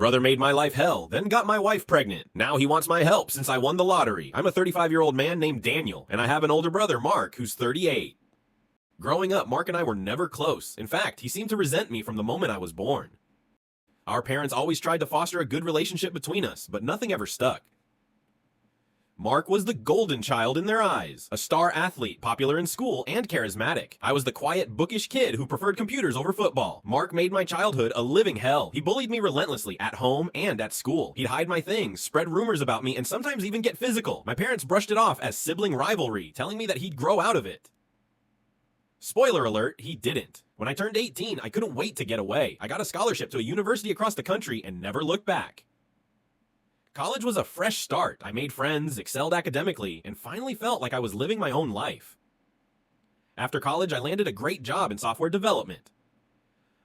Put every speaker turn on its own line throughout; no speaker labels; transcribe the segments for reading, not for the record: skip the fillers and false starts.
Brother made my life hell, then got my wife pregnant. Now he wants my help since I won the lottery. I'm a 35-year-old man named Daniel, and I have an older brother, Mark, who's 38. Growing up, Mark and I were never close. In fact, he seemed to resent me from the moment I was born. Our parents always tried to foster a good relationship between us, but nothing ever stuck. Mark was the golden child in their eyes, a star athlete, popular in school, and charismatic. I was the quiet, bookish kid who preferred computers over football. Mark made my childhood a living hell. He bullied me relentlessly at home and at school. He'd hide my things, spread rumors about me, and sometimes even get physical. My parents brushed it off as sibling rivalry, telling me that he'd grow out of it. Spoiler alert, he didn't. When I turned 18, I couldn't wait to get away. I got a scholarship to a university across the country and never looked back. College was a fresh start. I made friends, excelled academically, and finally felt like I was living my own life. After college, I landed a great job in software development.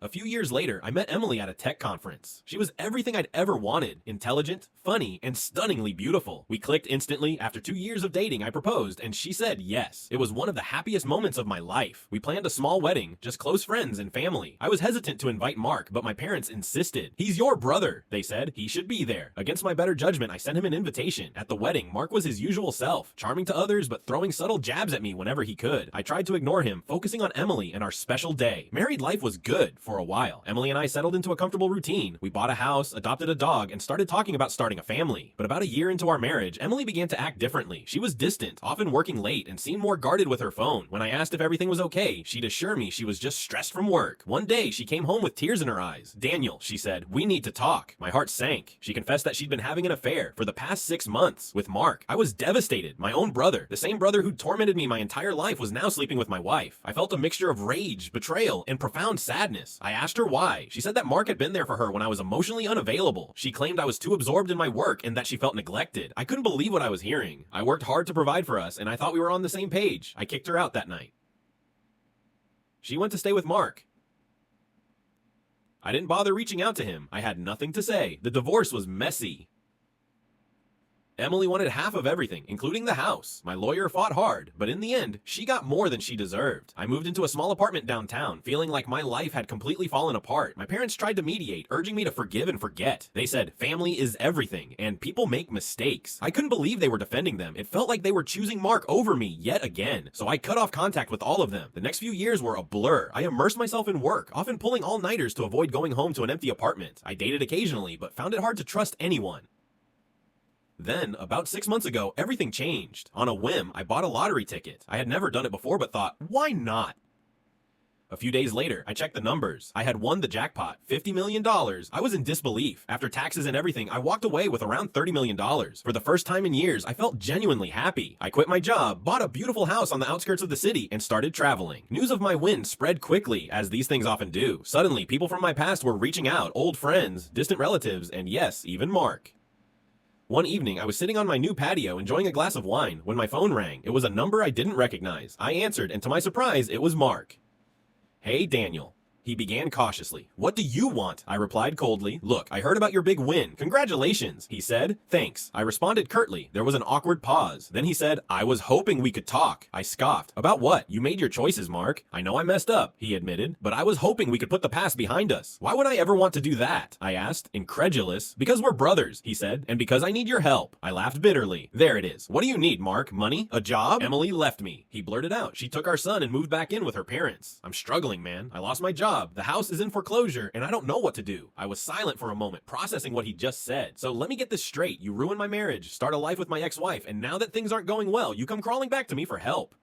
A few years later, I met Emily at a tech conference. She was everything I'd ever wanted: intelligent, funny, and stunningly beautiful. We clicked instantly. After 2 years of dating, I proposed, and she said yes. It was one of the happiest moments of my life. We planned a small wedding, just close friends and family. I was hesitant to invite Mark, but my parents insisted. "He's your brother," they said. "He should be there." Against my better judgment, I sent him an invitation. At the wedding, Mark was his usual self, charming to others, but throwing subtle jabs at me whenever he could. I tried to ignore him, focusing on Emily and our special day. Married life was good for a while. Emily and I settled into a comfortable routine. We bought a house, adopted a dog, and started talking about starting a family. But about a year into our marriage, Emily began to act differently. She was distant, often working late, and seemed more guarded with her phone. When I asked if everything was okay, she'd assure me she was just stressed from work. One day, she came home with tears in her eyes. "Daniel," she said, "we need to talk." My heart sank. She confessed that she'd been having an affair for the past 6 months with Mark. I was devastated. My own brother, the same brother who'd tormented me my entire life, was now sleeping with my wife. I felt a mixture of rage, betrayal, and profound sadness. I asked her why. She said that Mark had been there for her when I was emotionally unavailable. She claimed I was too absorbed in my work and that she felt neglected. I couldn't believe what I was hearing. I worked hard to provide for us, and I thought we were on the same page. I kicked her out that night. She went to stay with Mark. I didn't bother reaching out to him. I had nothing to say. The divorce was messy. Emily wanted half of everything, including the house. My lawyer fought hard, but in the end, she got more than she deserved. I moved into a small apartment downtown, feeling like my life had completely fallen apart. My parents tried to mediate, urging me to forgive and forget. They said, family is everything, and people make mistakes. I couldn't believe they were defending them. It felt like they were choosing Mark over me yet again. So I cut off contact with all of them. The next few years were a blur. I immersed myself in work, often pulling all-nighters to avoid going home to an empty apartment. I dated occasionally, but found it hard to trust anyone. Then, about 6 months ago, everything changed. On a whim, I bought a lottery ticket. I had never done it before, but thought, why not? A few days later, I checked the numbers. I had won the jackpot, $50 million. I was in disbelief. After taxes and everything, I walked away with around $30 million. For the first time in years, I felt genuinely happy. I quit my job, bought a beautiful house on the outskirts of the city, and started traveling. News of my win spread quickly, as these things often do. Suddenly, people from my past were reaching out, old friends, distant relatives, and yes, even Mark. One evening, I was sitting on my new patio enjoying a glass of wine when my phone rang. It was a number I didn't recognize. I answered, and to my surprise, it was Mark. "Hey, Daniel." He began cautiously. "What do you want?" I replied coldly. "Look, I heard about your big win. Congratulations." He said. "Thanks." I responded curtly. There was an awkward pause. Then he said, "I was hoping we could talk." I scoffed. "About what? You made your choices, Mark." "I know I messed up," he admitted, "but I was hoping we could put the past behind us." "Why would I ever want to do that?" I asked, incredulous. "Because we're brothers," he said, "and because I need your help." I laughed bitterly. "There it is. What do you need, Mark? Money? A job?" "Emily left me," he blurted out. "She took our son and moved back in with her parents. I'm struggling, man. I lost my job. The house is in foreclosure, and I don't know what to do." I was silent for a moment, processing what he just said. "So let me get this straight. You ruined my marriage, start a life with my ex-wife, and now that things aren't going well, you come crawling back to me for help."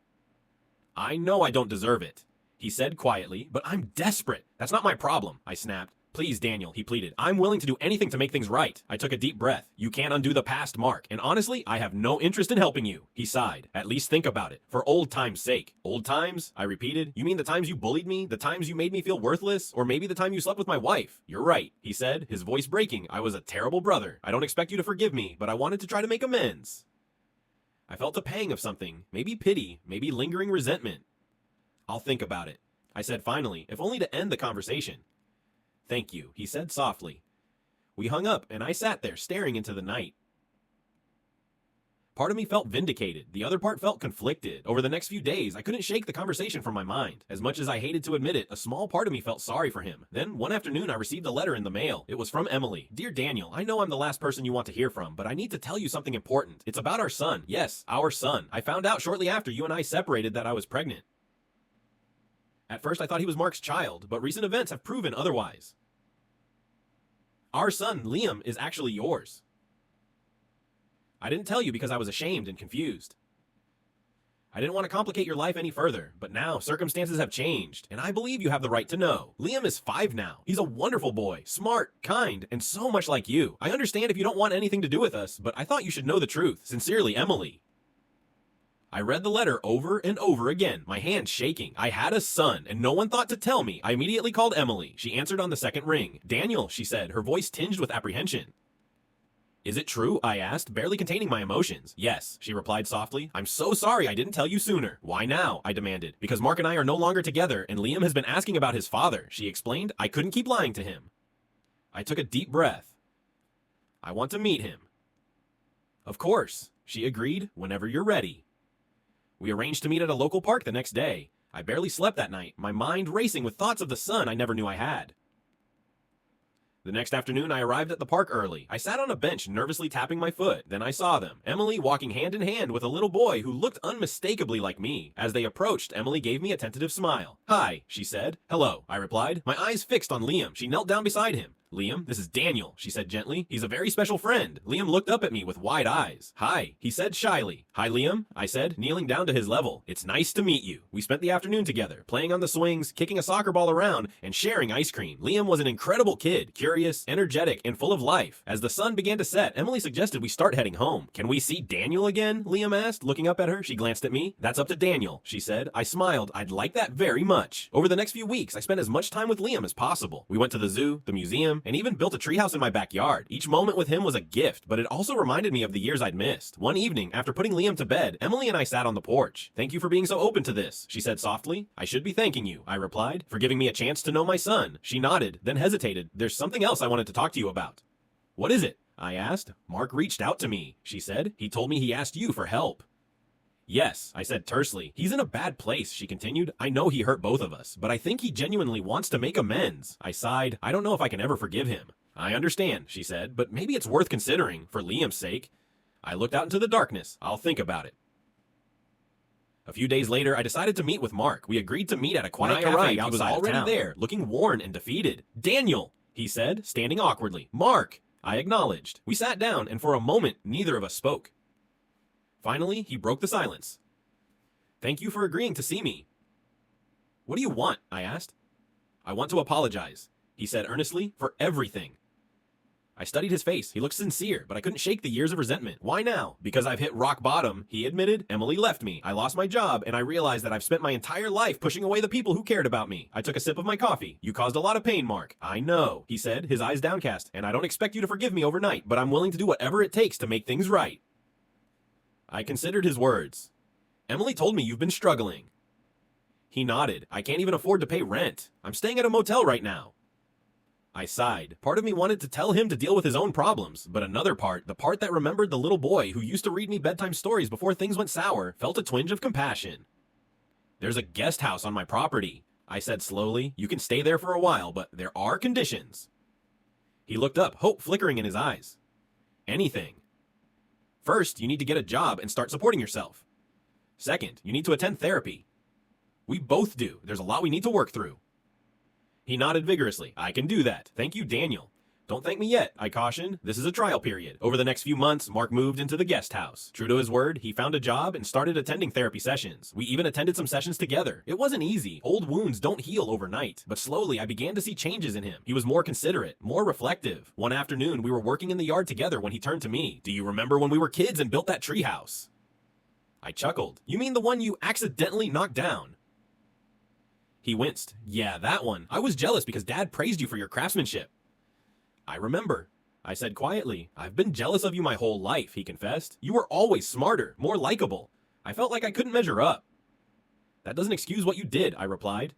"I know I don't deserve it," he said quietly, "but I'm desperate." "That's not my problem," I snapped. "Please, Daniel," he pleaded. "I'm willing to do anything to make things right." I took a deep breath. "You can't undo the past, Mark. And honestly, I have no interest in helping you." He sighed. "At least think about it. For old time's sake." "Old times?" I repeated. "You mean the times you bullied me? The times you made me feel worthless? Or maybe the time you slept with my wife?" "You're right," he said, his voice breaking. "I was a terrible brother. I don't expect you to forgive me, but I wanted to try to make amends." I felt a pang of something. Maybe pity, maybe lingering resentment. "I'll think about it," I said finally, if only to end the conversation. "Thank you," he said softly. We hung up, and I sat there staring into the night. Part of me felt vindicated, the other part felt conflicted. Over the next few days, I couldn't shake the conversation from my mind. As much as I hated to admit it, a small part of me felt sorry for him. Then, one afternoon, I received a letter in the mail. It was from Emily. "Dear Daniel, I know I'm the last person you want to hear from, but I need to tell you something important. It's about our son. Yes, our son. I found out shortly after you and I separated that I was pregnant. At first, I thought he was Mark's child, but recent events have proven otherwise. Our son, Liam, is actually yours. I didn't tell you because I was ashamed and confused. I didn't want to complicate your life any further, but now circumstances have changed, and I believe you have the right to know. Liam is 5 now. He's a wonderful boy, smart, kind, and so much like you. I understand if you don't want anything to do with us, but I thought you should know the truth. Sincerely, Emily." I read the letter over and over again, my hands shaking. I had a son, and no one thought to tell me. I immediately called Emily. She answered on the second ring. "Daniel," she said, her voice tinged with apprehension. "Is it true?" I asked, barely containing my emotions. "Yes," she replied softly. "I'm so sorry I didn't tell you sooner." "Why now?" I demanded. "Because Mark and I are no longer together, and Liam has been asking about his father," she explained. "I couldn't keep lying to him." I took a deep breath. "I want to meet him." "Of course," she agreed, "whenever you're ready." We arranged to meet at a local park the next day. I barely slept that night, my mind racing with thoughts of the son I never knew I had. The next afternoon, I arrived at the park early. I sat on a bench, nervously tapping my foot. Then I saw them. Emily walking hand in hand with a little boy who looked unmistakably like me. As they approached, Emily gave me a tentative smile. "Hi," she said. "Hello," I replied, my eyes fixed on Liam. She knelt down beside him. "Liam, this is Daniel," she said gently. "He's a very special friend." Liam looked up at me with wide eyes. "Hi," he said shyly. "Hi, Liam," I said, kneeling down to his level. "It's nice to meet you." We spent the afternoon together, playing on the swings, kicking a soccer ball around, and sharing ice cream. Liam was an incredible kid, curious, energetic, and full of life. As the sun began to set, Emily suggested we start heading home. "Can we see Daniel again?" Liam asked, looking up at her. She glanced at me. "That's up to Daniel," she said. I smiled. "I'd like that very much." Over the next few weeks, I spent as much time with Liam as possible. We went to the zoo, the museum, and even built a treehouse in my backyard. Each moment with him was a gift, but it also reminded me of the years I'd missed. One evening, after putting Liam to bed, Emily and I sat on the porch. "Thank you for being so open to this," she said softly. "I should be thanking you," I replied, "for giving me a chance to know my son." She nodded, then hesitated. "There's something else I wanted to talk to you about." "What is it?" I asked. "Mark reached out to me," she said. "He told me he asked you for help." "Yes," I said tersely. "He's in a bad place," she continued. "I know he hurt both of us, but I think he genuinely wants to make amends." I sighed. "I don't know if I can ever forgive him." "I understand," she said, "but maybe it's worth considering, for Liam's sake." I looked out into the darkness. "I'll think about it." A few days later, I decided to meet with Mark. We agreed to meet at a quiet cafe. Arrived, he was already there, looking worn and defeated. "Daniel," he said, standing awkwardly. "Mark," I acknowledged. We sat down, and for a moment, neither of us spoke. Finally, he broke the silence. "Thank you for agreeing to see me." "What do you want?" I asked. "I want to apologize," he said earnestly, "for everything." I studied his face. He looked sincere, but I couldn't shake the years of resentment. "Why now?" "Because I've hit rock bottom," he admitted. "Emily left me. I lost my job, and I realized that I've spent my entire life pushing away the people who cared about me." I took a sip of my coffee. "You caused a lot of pain, Mark." "I know," he said, his eyes downcast, "and I don't expect you to forgive me overnight, but I'm willing to do whatever it takes to make things right." I considered his words. "Emily told me you've been struggling." He nodded. "I can't even afford to pay rent. I'm staying at a motel right now." I sighed. Part of me wanted to tell him to deal with his own problems, but another part, the part that remembered the little boy who used to read me bedtime stories before things went sour, felt a twinge of compassion. "There's a guest house on my property," I said slowly. "You can stay there for a while, but there are conditions." He looked up, hope flickering in his eyes. "Anything." "First, you need to get a job and start supporting yourself. Second, you need to attend therapy." "We both do. There's a lot we need to work through." He nodded vigorously. "I can do that. Thank you, Daniel." "Don't thank me yet," I cautioned. "This is a trial period." Over the next few months, Mark moved into the guest house. True to his word, he found a job and started attending therapy sessions. We even attended some sessions together. It wasn't easy. Old wounds don't heal overnight. But slowly, I began to see changes in him. He was more considerate, more reflective. One afternoon, we were working in the yard together when he turned to me. "Do you remember when we were kids and built that treehouse?" I chuckled. "You mean the one you accidentally knocked down?" He winced. "Yeah, that one. I was jealous because Dad praised you for your craftsmanship." "I remember," I said quietly. "I've been jealous of you my whole life," he confessed. "You were always smarter, more likable. I felt like I couldn't measure up." "That doesn't excuse what you did," I replied.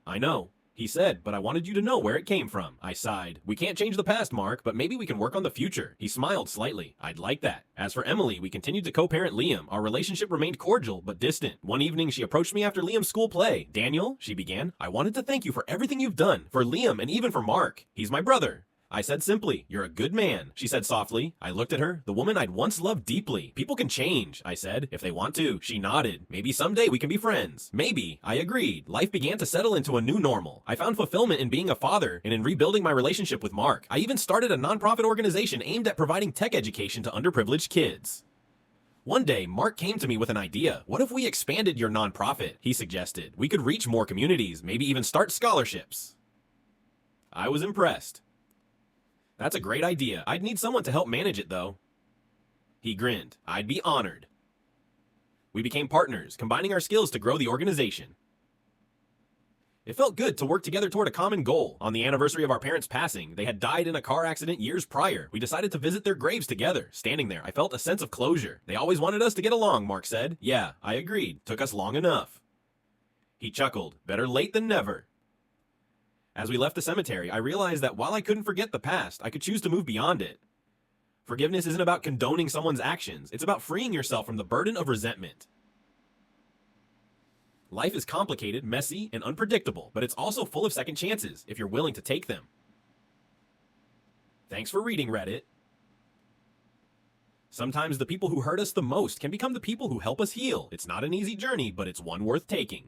"I know." He said, but I wanted you to know where it came from. I sighed. We can't change the past, Mark, but maybe we can work on the future. He smiled slightly. I'd like that. As for Emily, we continued to co-parent Liam. Our relationship remained cordial, but distant. One evening, she approached me after Liam's school play. Daniel, she began, I wanted to thank you for everything you've done. For Liam and even for Mark. He's my brother. I said simply, you're a good man. She said softly. I looked at her, the woman I'd once loved deeply. People can change, I said, if they want to. She nodded. Maybe someday we can be friends. Maybe, I agreed. Life began to settle into a new normal. I found fulfillment in being a father and in rebuilding my relationship with Mark. I even started a nonprofit organization aimed at providing tech education to underprivileged kids. One day, Mark came to me with an idea. What if we expanded your nonprofit? He suggested. We could reach more communities, maybe even start scholarships. I was impressed. That's a great idea. I'd need someone to help manage it, though. He grinned. I'd be honored. We became partners, combining our skills to grow the organization. It felt good to work together toward a common goal. On the anniversary of our parents' passing, they had died in a car accident years prior. We decided to visit their graves together. Standing there, I felt a sense of closure. They always wanted us to get along, Mark said. Yeah, I agreed. Took us long enough. He chuckled. Better late than never. As we left the cemetery, I realized that while I couldn't forget the past, I could choose to move beyond it. Forgiveness isn't about condoning someone's actions. It's about freeing yourself from the burden of resentment. Life is complicated, messy, and unpredictable, but it's also full of second chances if you're willing to take them. Thanks for reading, Reddit. Sometimes the people who hurt us the most can become the people who help us heal. It's not an easy journey, but it's one worth taking.